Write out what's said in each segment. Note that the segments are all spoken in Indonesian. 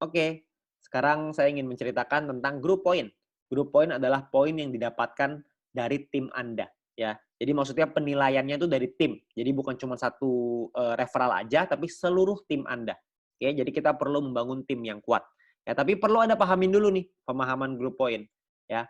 Oke, sekarang saya ingin menceritakan tentang group point. Group point adalah poin yang didapatkan dari tim Anda, ya. Jadi maksudnya penilaiannya itu dari tim. Jadi bukan cuma satu referral aja, tapi seluruh tim Anda. Oke, jadi kita perlu membangun tim yang kuat. Ya, tapi perlu Anda pahamin dulu nih pemahaman group point, ya.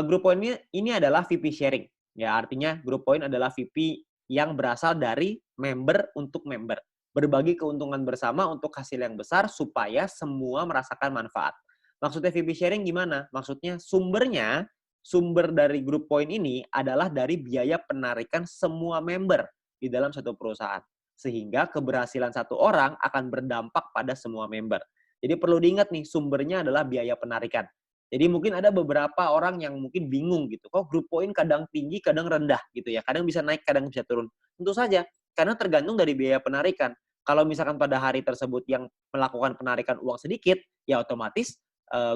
Group point ini adalah VP sharing. Ya, artinya group point adalah VP yang berasal dari member untuk member. Berbagi keuntungan bersama untuk hasil yang besar supaya semua merasakan manfaat. Maksudnya VP sharing gimana? Maksudnya sumber dari group point ini adalah dari biaya penarikan semua member di dalam satu perusahaan. Sehingga keberhasilan satu orang akan berdampak pada semua member. Jadi perlu diingat nih, sumbernya adalah biaya penarikan. Jadi mungkin ada beberapa orang yang mungkin bingung gitu, kok group point kadang tinggi, kadang rendah gitu ya, kadang bisa naik, kadang bisa turun. Tentu saja, karena tergantung dari biaya penarikan. Kalau misalkan pada hari tersebut yang melakukan penarikan uang sedikit, ya otomatis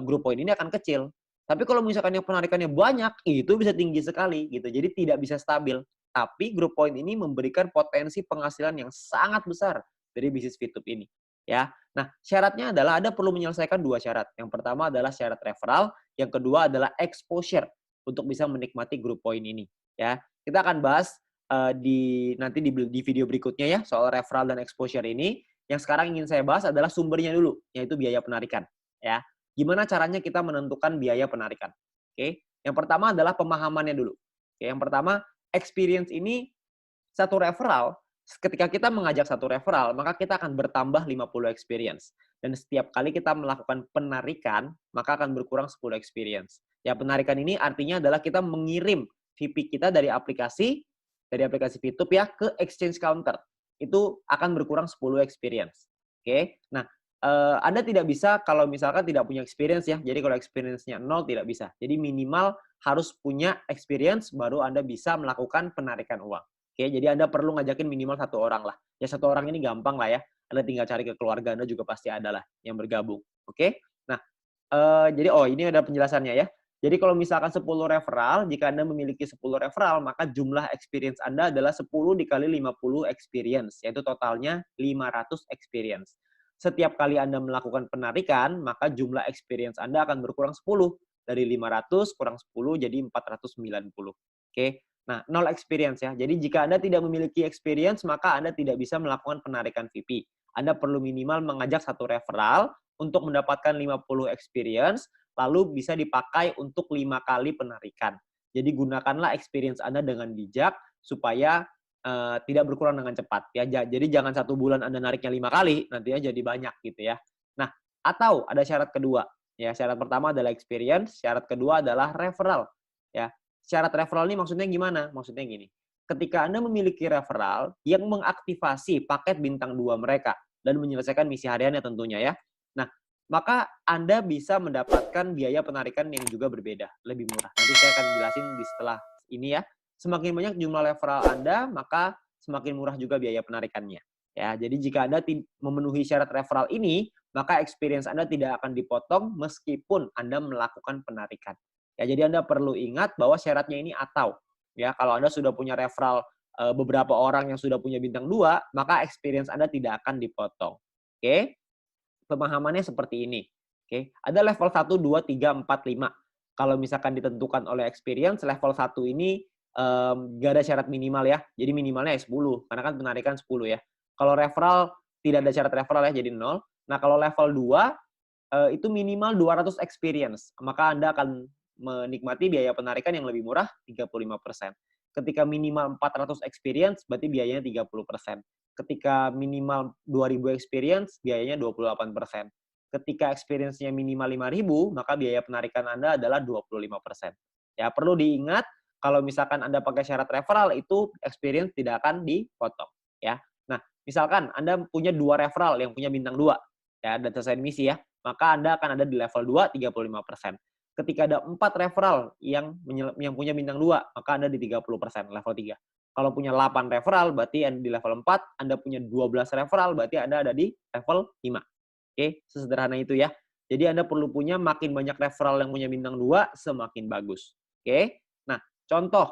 group point ini akan kecil. Tapi kalau misalkan yang penarikannya banyak, itu bisa tinggi sekali gitu. Jadi tidak bisa stabil. Tapi group point ini memberikan potensi penghasilan yang sangat besar dari bisnis Fitup ini. Ya, nah, syaratnya adalah Anda perlu menyelesaikan 2 syarat. Yang pertama adalah syarat referral, yang kedua adalah exposure untuk bisa menikmati group point ini, ya. Kita akan bahas, nanti di video berikutnya ya, soal referral dan exposure ini. Yang sekarang ingin saya bahas adalah sumbernya dulu, yaitu biaya penarikan, ya. Gimana caranya kita menentukan biaya penarikan? Oke, yang pertama adalah pemahamannya dulu. Oke, yang pertama, experience ini satu referral, ketika kita mengajak satu referral, maka kita akan bertambah 50 experience. Dan setiap kali kita melakukan penarikan, maka akan berkurang 10 experience. Ya, penarikan ini artinya adalah kita mengirim VP kita dari aplikasi Fitup ya, ke exchange counter. Itu akan berkurang 10 experience. Oke. Nah, Anda tidak bisa kalau misalkan tidak punya experience ya. Jadi kalau experience-nya 0 tidak bisa. Jadi minimal harus punya experience baru Anda bisa melakukan penarikan uang. Oke, jadi Anda perlu ngajakin minimal 1 orang lah. Ya 1 orang ini gampang lah ya. Anda tinggal cari ke keluarga Anda juga pasti ada lah yang bergabung. Oke. Nah, jadi ini ada penjelasannya ya. Jadi kalau misalkan 10 referral, jika Anda memiliki 10 referral, maka jumlah experience Anda adalah 10 dikali 50 experience, yaitu totalnya 500 experience. Setiap kali Anda melakukan penarikan, maka jumlah experience Anda akan berkurang 10. Dari 500 kurang 10 jadi 490. Oke. Nah, 0 experience ya. Jadi jika Anda tidak memiliki experience, maka Anda tidak bisa melakukan penarikan VP. Anda perlu minimal mengajak 1 referral untuk mendapatkan 50 experience, lalu bisa dipakai untuk 5 kali penarikan. Jadi gunakanlah experience Anda dengan bijak supaya tidak berkurang dengan cepat ya. Jadi jangan 1 bulan Anda nariknya 5 kali, nantinya jadi banyak gitu ya. Nah, atau ada syarat kedua. Ya, syarat pertama adalah experience, syarat kedua adalah referral. Ya, syarat referral ini maksudnya gimana? Maksudnya gini, ketika Anda memiliki referral yang mengaktifasi paket bintang 2 mereka dan menyelesaikan misi hariannya tentunya ya. Nah, maka Anda bisa mendapatkan biaya penarikan yang juga berbeda, lebih murah. Nanti saya akan jelasin di setelah ini ya. Semakin banyak jumlah referral Anda, maka semakin murah juga biaya penarikannya. Ya, jadi jika Anda memenuhi syarat referral ini, maka experience Anda tidak akan dipotong meskipun Anda melakukan penarikan. Ya, jadi Anda perlu ingat bahwa syaratnya ini atau. Ya, kalau Anda sudah punya referral beberapa orang yang sudah punya bintang 2, maka experience Anda tidak akan dipotong. Oke? Pemahamannya seperti ini. Oke, ada level 1, 2, 3, 4, 5. Kalau misalkan ditentukan oleh experience, level 1 ini nggak ada syarat minimal ya. Jadi minimalnya ya 10, karena kan penarikan 10 ya. Kalau referral tidak ada syarat referral ya, jadi 0. Nah, kalau level 2 itu minimal 200 experience, maka Anda akan menikmati biaya penarikan yang lebih murah 35%. Ketika minimal 400 experience, berarti biayanya 30%. Ketika minimal 2.000 experience, biayanya 28%. Ketika experience-nya minimal 5.000, maka biaya penarikan Anda adalah 25%. Ya, perlu diingat kalau misalkan Anda pakai syarat referral itu experience tidak akan dipotong, ya. Nah, misalkan Anda punya 2 referral yang punya bintang 2 ya dan selesai misi ya, maka Anda akan ada di level 2 35%. Ketika ada 4 referral yang punya bintang 2, maka Anda di 30%, level 3. Kalau punya 8 referral, berarti Anda di level 4, Anda punya 12 referral, berarti Anda ada di level 5. Oke, sesederhana itu ya. Jadi Anda perlu punya makin banyak referral yang punya bintang 2, semakin bagus. Oke. Nah, contoh,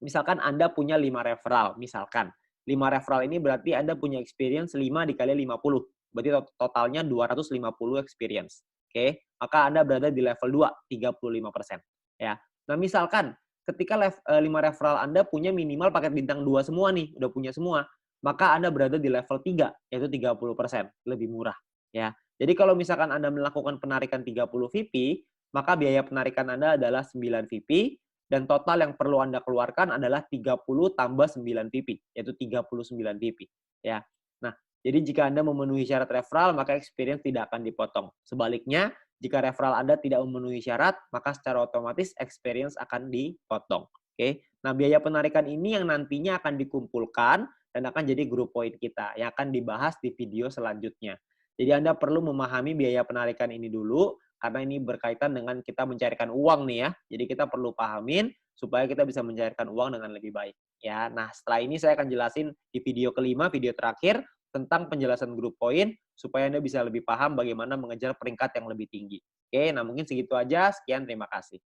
misalkan Anda punya 5 referral, misalkan. 5 referral ini berarti Anda punya experience 5 dikali 50. berarti totalnya 250 experience. Oke, maka Anda berada di level 2, 35%. Ya. Nah, misalkan ketika 5 referral Anda punya minimal paket bintang 2 semua nih, udah punya semua, maka Anda berada di level 3, yaitu 30%, lebih murah. Ya. Jadi kalau misalkan Anda melakukan penarikan 30 VP, maka biaya penarikan Anda adalah 9 VP, dan total yang perlu Anda keluarkan adalah 30 tambah 9 VP, yaitu 39 VP. Ya. Nah, jadi jika Anda memenuhi syarat referral, maka experience tidak akan dipotong. Sebaliknya, jika referral Anda tidak memenuhi syarat, maka secara otomatis experience akan dipotong. Oke. Nah, biaya penarikan ini yang nantinya akan dikumpulkan dan akan jadi grup poin kita yang akan dibahas di video selanjutnya. Jadi Anda perlu memahami biaya penarikan ini dulu karena ini berkaitan dengan kita mencairkan uang nih ya. Jadi kita perlu pahamin supaya kita bisa mencairkan uang dengan lebih baik. Ya, nah setelah ini saya akan jelasin di video kelima, video terakhir tentang penjelasan grup poin supaya Anda bisa lebih paham bagaimana mengejar peringkat yang lebih tinggi. Oke, nah mungkin segitu aja. Sekian, terima kasih.